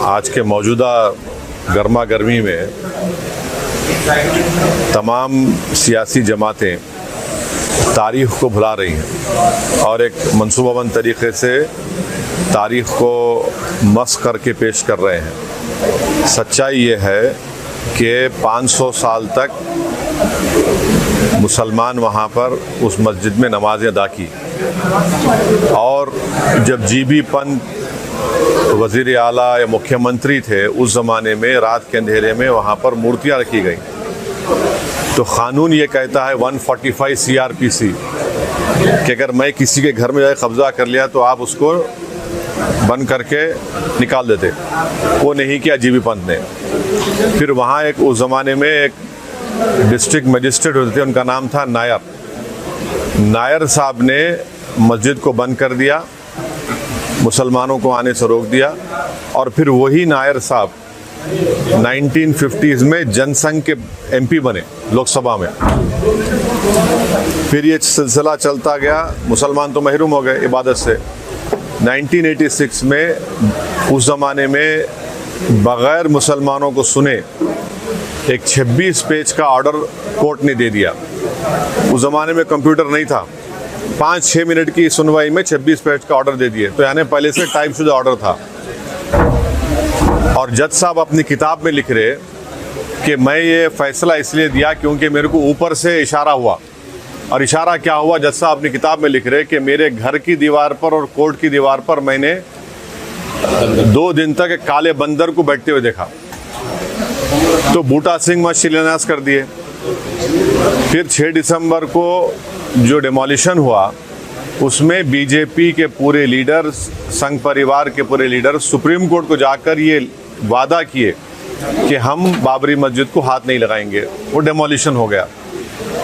आज के मौजूदा गर्मा गर्मी में तमाम सियासी जमातें तारीख़ को भुला रही हैं और एक मंसूबाबंद तरीक़े से तारीख़ को मस्ख़ करके पेश कर रहे हैं। सच्चाई ये है कि 500 साल तक मुसलमान वहाँ पर उस मस्जिद में नमाज़ें अदा की और जब जीबी पंत वज़ीर आला या मुख्यमंत्री थे उस ज़माने में रात के अंधेरे में वहाँ पर मूर्तियाँ रखी गई। तो क़ानून ये कहता है 145 CRPC कि अगर मैं किसी के घर में जाकर कब्ज़ा कर लिया तो आप उसको बंद करके निकाल देते। वो नहीं किया जीबी पंत ने। फिर वहाँ एक उस ज़माने में एक डिस्ट्रिक्ट मजिस्ट्रेट होते थे, उनका नाम था नायर साहब ने मस्जिद को बंद कर दिया, मुसलमानों को आने से रोक दिया और फिर वही नायर साहब 1950s में जनसंघ के MP बने लोकसभा में। फिर ये सिलसिला चलता गया, मुसलमान तो महरूम हो गए इबादत से। 1986 में उस ज़माने में बग़ैर मुसलमानों को सुने एक 26 पेज का ऑर्डर कोर्ट ने दे दिया। उस ज़माने में कंप्यूटर नहीं था, 5-6 मिनट की सुनवाई में 26 पेज का ऑर्डर दे दिए। तो यानी पहले से टाइप शुदा ऑर्डर था। और जज साहब अपनी किताब में लिख रहे कि मैं ये फ़ैसला इसलिए दिया क्योंकि मेरे को ऊपर से इशारा हुआ। और इशारा क्या हुआ? जज साहब अपनी किताब में लिख रहे कि मेरे घर की दीवार पर और कोर्ट की दीवार पर मैंने 2 दिन तक एक काले बंदर को बैठते हुए देखा। तो बूटा सिंह में शिलान्यास कर दिए। फिर 6 दिसंबर को जो डिमोलिशन हुआ उसमें बीजेपी के पूरे लीडर, संघ परिवार के पूरे लीडर सुप्रीम कोर्ट को जाकर ये वादा किए कि हम बाबरी मस्जिद को हाथ नहीं लगाएंगे। वो डिमोलिशन हो गया।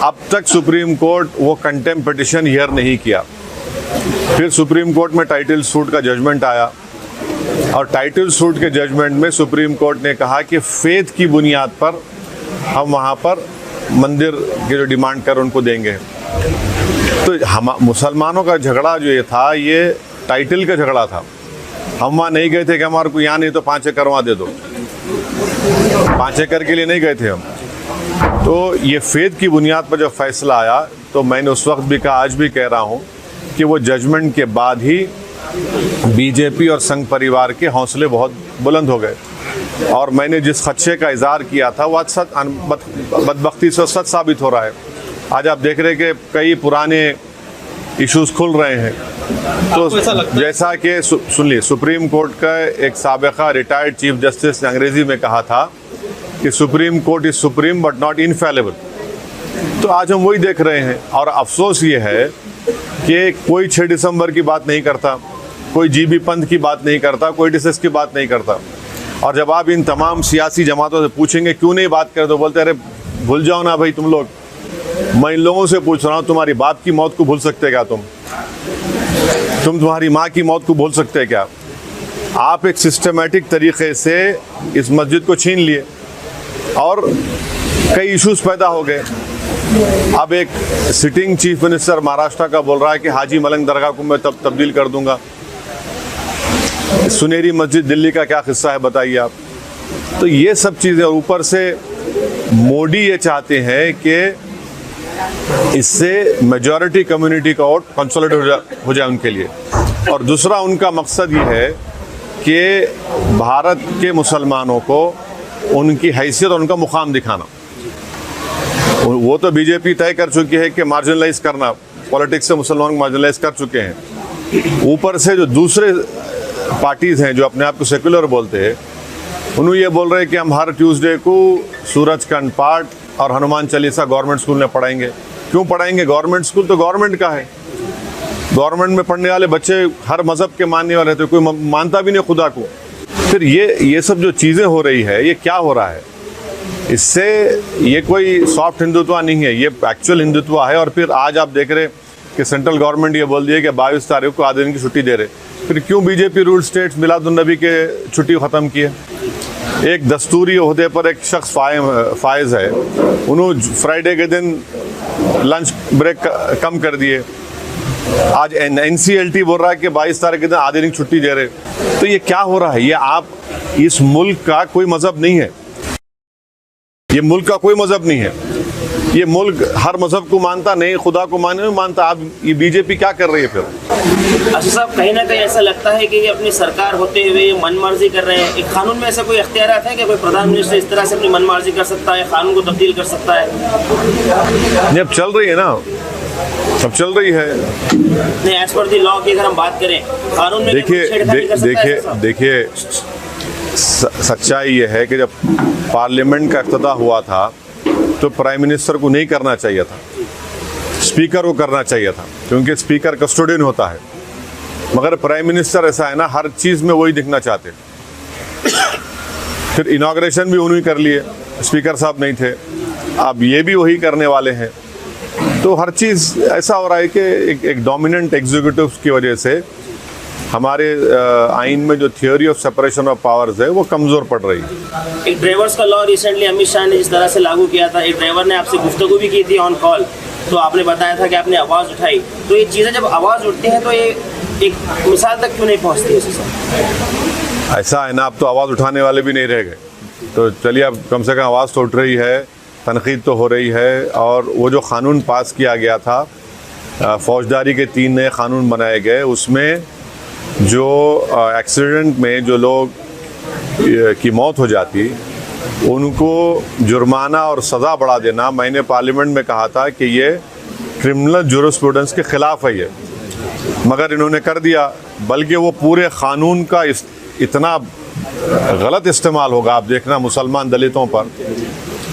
अब तक सुप्रीम कोर्ट वो कंटेम्प्ट पिटिशन हियर नहीं किया। फिर सुप्रीम कोर्ट में टाइटल सूट का जजमेंट आया और टाइटल सूट के जजमेंट में सुप्रीम कोर्ट ने कहा कि फेथ की बुनियाद पर हम वहाँ पर मंदिर के जो डिमांड कर उनको देंगे। तो हम मुसलमानों का झगड़ा जो ये था, ये टाइटल का झगड़ा था। हम वहाँ नहीं गए थे कि हमारे को यहाँ नहीं तो 5 एकड़ वहाँ दे दो। 5 एकड़ के लिए नहीं गए थे हम। तो ये फेथ की बुनियाद पर जब फैसला आया तो मैंने उस वक्त भी कहा, आज भी कह रहा हूँ कि वो जजमेंट के बाद ही बीजेपी और संघ परिवार के हौसले बहुत बुलंद हो गए। और मैंने जिस खदशे का इज़हार किया था वो आज बदबख्ती से सच साबित हो रहा है। आज आप देख रहे हैं कि कई पुराने इश्यूज खुल रहे हैं। तो जैसा कि सुन लीजिए, सुप्रीम कोर्ट का एक साबिका रिटायर्ड चीफ जस्टिस ने अंग्रेज़ी में कहा था कि supreme court is supreme but not infallible. तो आज हम वही देख रहे हैं। और अफसोस ये है कि कोई 6 दिसंबर की बात नहीं करता, कोई जीबी पंत की बात नहीं करता, कोई डिसेस की बात नहीं करता। और जब आप इन तमाम सियासी जमातों से पूछेंगे क्यों नहीं बात करते, तो बोलते अरे भूल जाओ ना भाई तुम लोग। मैं इन लोगों से पूछ रहा हूँ, तुम्हारी बाप की मौत को भूल सकते क्या? तुम तुम्हारी माँ की मौत को भूल सकते क्या? आप एक सिस्टमेटिक तरीक़े से इस मस्जिद को छीन लिए और कई इश्यूज पैदा हो गए। अब एक सिटिंग चीफ मिनिस्टर महाराष्ट्र का बोल रहा है कि हाजी मलंग दरगाह को मैं तब्दील कर दूंगा। सुनेरी मस्जिद दिल्ली का क्या किस्सा है बताइए आप। तो ये सब चीज़ें, ऊपर से मोदी ये चाहते हैं कि इससे मेजॉरिटी कम्युनिटी का वोट कंसोलिडेट हो जाए उनके लिए। और दूसरा उनका मकसद ये है कि भारत के मुसलमानों को उनकी हैसियत और उनका मुकाम दिखाना। वो तो बीजेपी तय कर चुकी है कि मार्जिनलाइज करना, पॉलिटिक्स से मुसलमानों को मार्जिनलाइज कर चुके हैं। ऊपर से जो दूसरे पार्टीज़ हैं जो अपने आप को सेकुलर बोलते हैं, उन्होंने ये बोल रहे हैं कि हम हर ट्यूसडे को सूरज खंड पाठ और हनुमान चालीसा गवर्नमेंट स्कूल में पढ़ाएंगे। क्यों पढ़ाएंगे? गवर्नमेंट स्कूल तो गवर्नमेंट का है। गवर्नमेंट में पढ़ने वाले बच्चे हर मज़हब के मानने वाले थे, कोई मानता भी नहीं खुदा को। फिर ये सब जो चीज़ें हो रही है, ये क्या हो रहा है? इससे ये कोई सॉफ्ट हिंदुत्व नहीं है, ये एक्चुअल हिंदुत्व है। और फिर आज आप देख रहे कि सेंट्रल गवर्नमेंट ये बोल दिया कि 22 तारीख को आधे दिन की छुट्टी दे रहे। फिर क्यों बीजेपी रूल स्टेट्स मिलादुन्नबी के छुट्टी ख़त्म की है? एक दस्तूरी ओहदे पर एक शख्स फायज़ है, उन्होंने फ्राइडे के दिन लंच ब्रेक कम कर दिए। आज NCLT बोल रहा है कि 22 तारीख के दिन आधे दिन छुट्टी दे रहे। तो ये क्या हो रहा है? ये आप इस मुल्क का कोई मजहब नहीं है, ये मुल्क का कोई मजहब नहीं है। ये मुल्क हर मजहब को मानता नहीं, खुदा को नहीं मानता। आप ये बीजेपी क्या कर रही है फिर? अच्छा साहब, कहीं ना कहीं ऐसा लगता है कि ये अपनी सरकार होते हुए ये मनमर्जी कर रहे हैं। एक कानून में ऐसा कोई इख्तियारात है कि कोई प्रधान मिनिस्टर इस तरह से अपनी मनमर्जी कर सकता है, कानून को तब्दील कर सकता है? नहीं, अब चल रही है ना, अब चल रही है। नहीं, एज पर दी लॉ की अगर हम बात करें, कानून में देखिए सच्चाई ये है कि जब पार्लियामेंट का इफ्तिताह हुआ था तो प्राइम मिनिस्टर को नहीं करना चाहिए था, स्पीकर को करना चाहिए था, क्योंकि स्पीकर कस्टोडियन होता है। मगर प्राइम मिनिस्टर ऐसा है ना, हर चीज़ में वही दिखना चाहते। फिर इनॉग्रेशन भी उन्होंने कर लिए, स्पीकर साहब नहीं थे, अब ये भी वही करने वाले हैं। तो हर चीज़ ऐसा हो रहा है कि एक डोमिनेंट एग्जीक्यूटिव की वजह से हमारे आइन में जो theory of separation of powers है वो कमज़ोर पड़ रही है। एक ड्राइवर्स का लॉ रिसेंटली अमित शाह ने जिस तरह से लागू किया था, एक ड्राइवर ने आपसे गुफ्तगू भी की थी ऑन कॉल, तो आपने बताया था कि आपने आवाज़ उठाई। तो ये चीज़ें जब आवाज़ उठती हैं तो ये एक मिसाल तक क्यों नहीं पहुँचती है? ऐसा है ना, अब तो आवाज़ उठाने वाले भी नहीं रह गए। तो चलिए, अब कम से कम आवाज़ तो उठ रही है, तनकीद तो हो रही है। और वो जो क़ानून पास किया गया था, फौजदारी के 3 नए क़ानून बनाए गए, उसमें जो एक्सीडेंट में जो लोग की मौत हो जाती उनको जुर्माना और सज़ा बढ़ा देना, मैंने पार्लियामेंट में कहा था कि ये क्रिमिनल जूरिस्प्रूडेंस के ख़िलाफ़ है ये, मगर इन्होंने कर दिया। बल्कि वो पूरे क़ानून का इतना गलत इस्तेमाल होगा, आप देखना मुसलमान दलितों पर,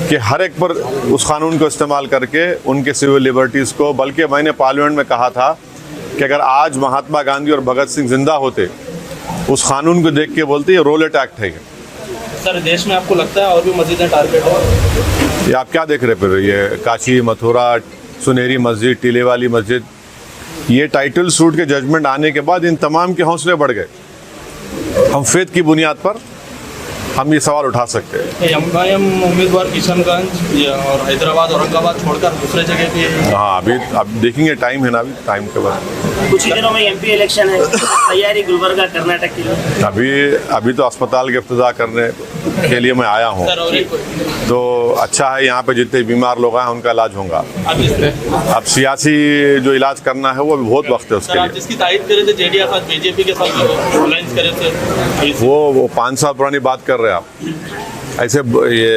कि हर एक पर उस क़ानून को इस्तेमाल करके उनके सिविल लिबर्टीज़ को। बल्कि मैंने पार्लियामेंट में कहा था कि अगर आज महात्मा गांधी और भगत सिंह जिंदा होते, उस कानून को देख के बोलते ये रोलेट एक्ट है। सर, देश में आपको लगता है और भी मस्जिदें टारगेट है? ये आप क्या देख रहे फिर? ये काशी, मथुरा, सुनहरी मस्जिद, टीले वाली मस्जिद, ये टाइटल सूट के जजमेंट आने के बाद इन तमाम के हौसले बढ़ गए। हम फेथ की बुनियाद पर हम ये सवाल उठा सकते हैं। एमआईएम उम्मीदवार किशनगंज और हैदराबाद, औरंगाबाद छोड़कर दूसरे जगह भी? हाँ, अभी देखेंगे, टाइम है ना, अभी टाइम के बाद कुछ ही दिनों में एमपी इलेक्शन है, तैयारी गुलबर्गा कर्नाटक के लिए। अभी तो अस्पताल के इफ्तिताह करने के लिए मैं आया हूँ, तो अच्छा है, यहाँ पे जितने बीमार लोग हैं उनका इलाज होगा। अब सियासी जो इलाज करना है वो भी बहुत वक्त है उसके लिए। जिसकी तारीफ करे थे जेडीएस और बीजेपी के साथ अलायंस करे थे, वो 5 साल पुरानी बात कर रहे हैं आप ऐसे। ये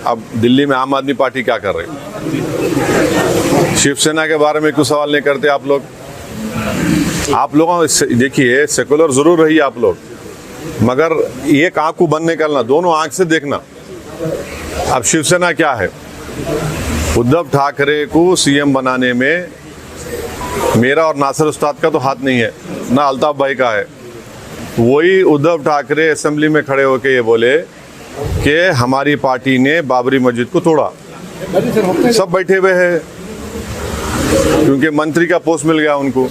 अब दिल्ली में आम आदमी पार्टी क्या कर रही है? शिवसेना के बारे में क्यों सवाल नहीं करते आप लोग? आप लोगों देखिए, सेकुलर जरूर रही आप लोग, मगर एक आंख को बंद नहीं करना, दोनों आंख से देखना। अब शिवसेना क्या है? उद्धव ठाकरे को सीएम बनाने में मेरा और नासिर उस्ताद का तो हाथ नहीं है, ना अल्ताफ भाई का है। वही उद्धव ठाकरे असेंबली में खड़े होकर ये बोले कि हमारी पार्टी ने बाबरी मस्जिद को तोड़ा। सब बैठे हुए हैं क्योंकि मंत्री का पोस्ट मिल गया उनको।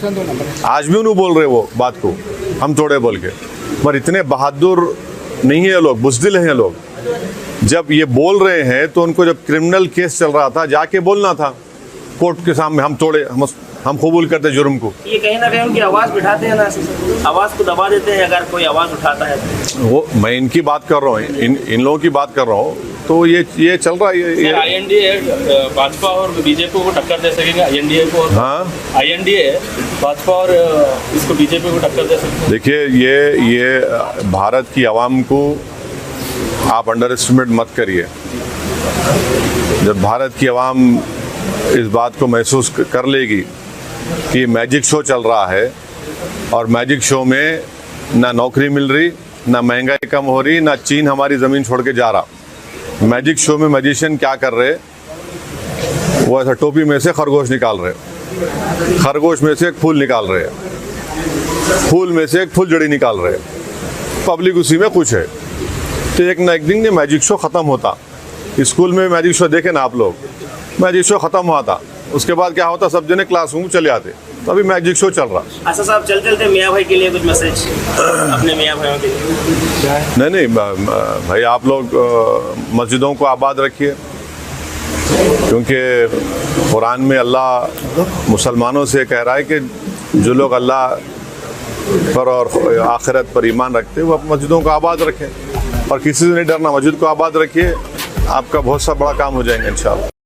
आज भी उन्होंने बोल रहे वो बात को, हम तोड़े बोल के। पर इतने बहादुर नहीं है लोग, बुज़दिल हैं लोग। जब ये बोल रहे हैं तो उनको जब क्रिमिनल केस चल रहा था जाके बोलना था कोर्ट के सामने, हम तोड़े, हम कबूल करते जुर्म को। ये कहीं ना कहीं उनकी आवाज़ बिठाते हैं ना, आवाज़ को दबा देते हैं अगर कोई आवाज़ उठाता है तो। वो मैं इनकी बात कर रहा हूँ, इन लोगों की बात कर रहा हूँ। तो ये चल रहा है। ये आईएनडीए भाजपा और बीजेपी को टक्कर दे सकेंगे? आईएनडीए को? हाँ, आईएनडीए भाजपा और इसको बीजेपी को टक्कर दे सकेंगे? देखिए, ये भारत की आवाम को आप अंडर एस्टिमेट मत करिए। जब भारत की आवाम इस बात को महसूस कर लेगी कि मैजिक शो चल रहा है और मैजिक शो में ना नौकरी मिल रही, ना महंगाई कम हो रही, ना चीन हमारी ज़मीन छोड़ के जा रहा। मैजिक शो में मैजिशियन क्या कर रहे? वो ऐसा टोपी में से खरगोश निकाल रहे, खरगोश में से एक फूल निकाल रहे, फूल में से एक फुलझड़ी निकाल रहे। पब्लिक उसी में खुश है। तो एक ना एक दिन ये मैजिक शो ख़त्म होता। स्कूल में मैजिक शो देखे ना आप लोग, मैजिक शो ख़त्म हुआ था, उसके बाद क्या होता, सब जने क्लासरूम चले आते। तो अभी मैजिक शो चल रहा। अच्छा साहब, चलते मियाँ भाई के लिए कुछ मैसेज अपने मियाँ भाइयों के लिए? नहीं भाई, आप लोग मस्जिदों को आबाद रखिए, क्योंकि कुरान में अल्लाह मुसलमानों से कह रहा है कि जो लोग अल्लाह पर और आखिरत पर ईमान रखते हैं वो मस्जिदों को आबाद रखें। और किसी से नहीं डरना। मस्जिद को आबाद रखिए, आपका बहुत सा बड़ा काम हो जाएगा इंशाअल्लाह।